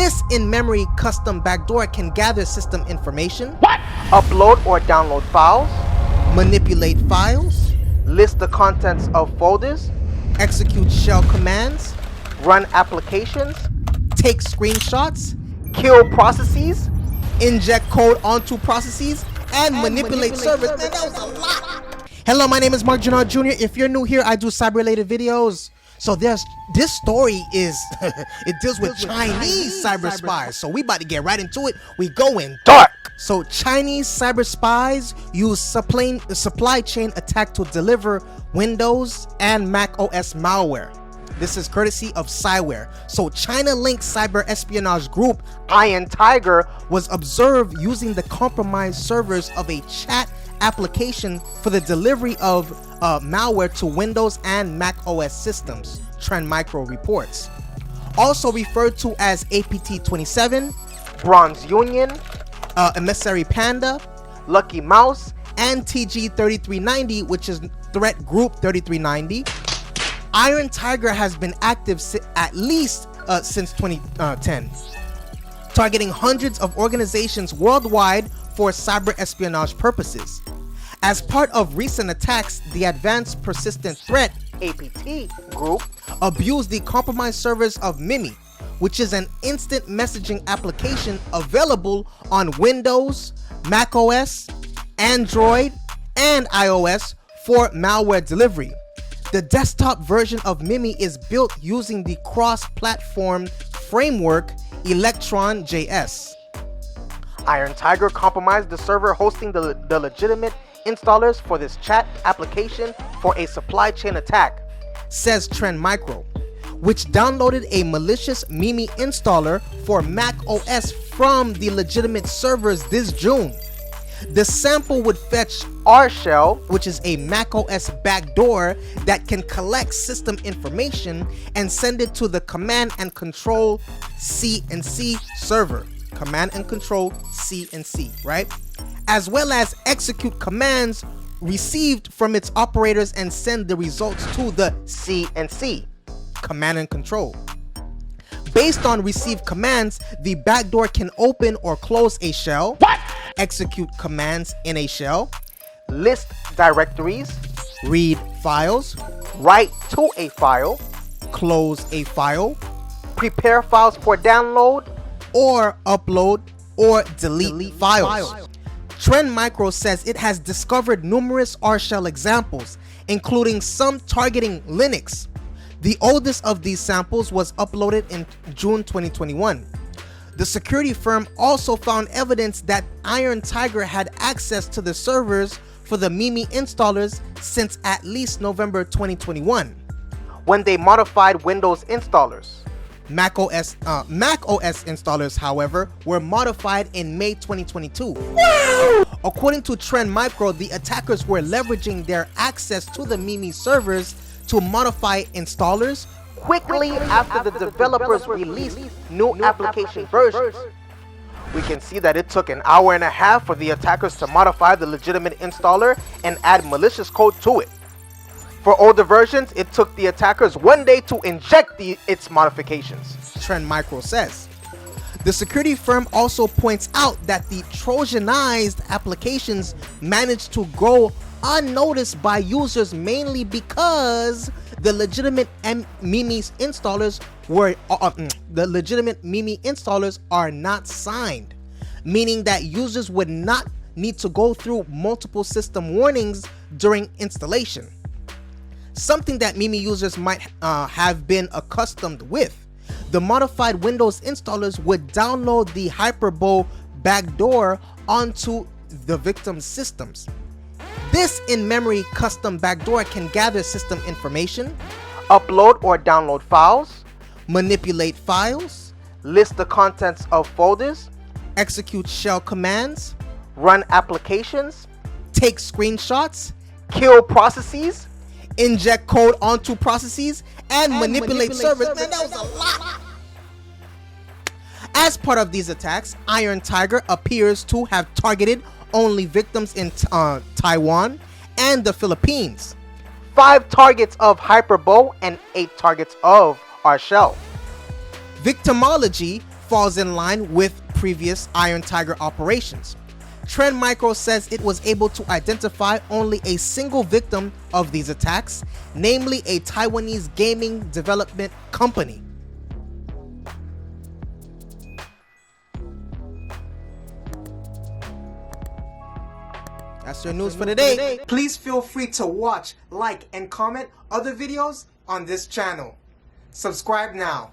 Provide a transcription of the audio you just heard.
This in-memory custom backdoor can gather system information, upload or download files, manipulate files, list the contents of folders, execute shell commands, run applications, take screenshots, kill processes, inject code onto processes, and manipulate servers. Man, that was a lot. Hello, my name is Mark Gennard Jr. If you're new here, I do cyber-related videos. So this story is, it deals with Chinese cyber spies. So we about to get right into it. We going dark. So Chinese cyber spies use supply chain attack to deliver Windows and Mac OS malware. This is courtesy of Cyware. So China-linked cyber espionage group Iron Tiger was observed using the compromised servers of a chat application for the delivery of malware to Windows and Mac OS systems, Trend Micro reports. Also referred to as APT27, Bronze Union, Emissary Panda, Lucky Mouse, and TG3390, which is Threat Group 3390. Iron Tiger has been active at least since 2010, targeting hundreds of organizations worldwide for cyber espionage purposes. As part of recent attacks, the Advanced Persistent Threat APT group abused the compromised servers of Mimi, which is an instant messaging application available on Windows, Mac OS, Android, and iOS for malware delivery. The desktop version of Mimi is built using the cross-platform framework Electron.js. Iron Tiger compromised the server hosting the legitimate installers for this chat application for a supply chain attack, says Trend Micro, which downloaded a malicious Mimi installer for Mac OS from the legitimate servers this June. The sample would fetch R-Shell, which is a Mac OS backdoor that can collect system information and send it to the Command and Control C&C server. Command and Control C&C, right? As well as execute commands received from its operators and send the results to the C&C, Command and Control. Based on received commands, the backdoor can open or close a shell, execute commands in a shell, list directories, read files, write to a file, close a file, prepare files for download, or upload or delete files. Trend Micro says it has discovered numerous R-Shell examples, including some targeting Linux. The oldest of these samples was uploaded in June 2021. The security firm also found evidence that Iron Tiger had access to the servers for the Mimi installers since at least November 2021, when they modified Windows installers. Mac OS installers, however, were modified in May 2022. According to Trend Micro, the attackers were leveraging their access to the Mimi servers to modify installers quickly after the developers released new application versions. We can see that it took an hour and a half for the attackers to modify the legitimate installer and add malicious code to it. For older versions, it took the attackers 1 day to inject its modifications, Trend Micro says. The security firm also points out that the Trojanized applications managed to go unnoticed by users mainly because the legitimate Mimi installers are not signed, meaning that users would not need to go through multiple system warnings during installation, something that Mimi users might have been accustomed with. The modified Windows installers would download the Hyperbow backdoor onto the victim's systems. This in-memory custom backdoor can gather system information, upload or download files, manipulate files, list the contents of folders, execute shell commands, run applications, take screenshots, kill processes, inject code onto processes, and manipulate servers. Man, that was a lot. As part of these attacks, Iron Tiger appears to have targeted only victims in Taiwan and the Philippines. 5 targets of Hyperbow and 8 targets of R-Shell. Victimology falls in line with previous Iron Tiger operations. Trend Micro says it was able to identify only a single victim of these attacks, namely a Taiwanese gaming development company. That's your news for today. Please feel free to watch, like, and comment other videos on this channel. Subscribe now.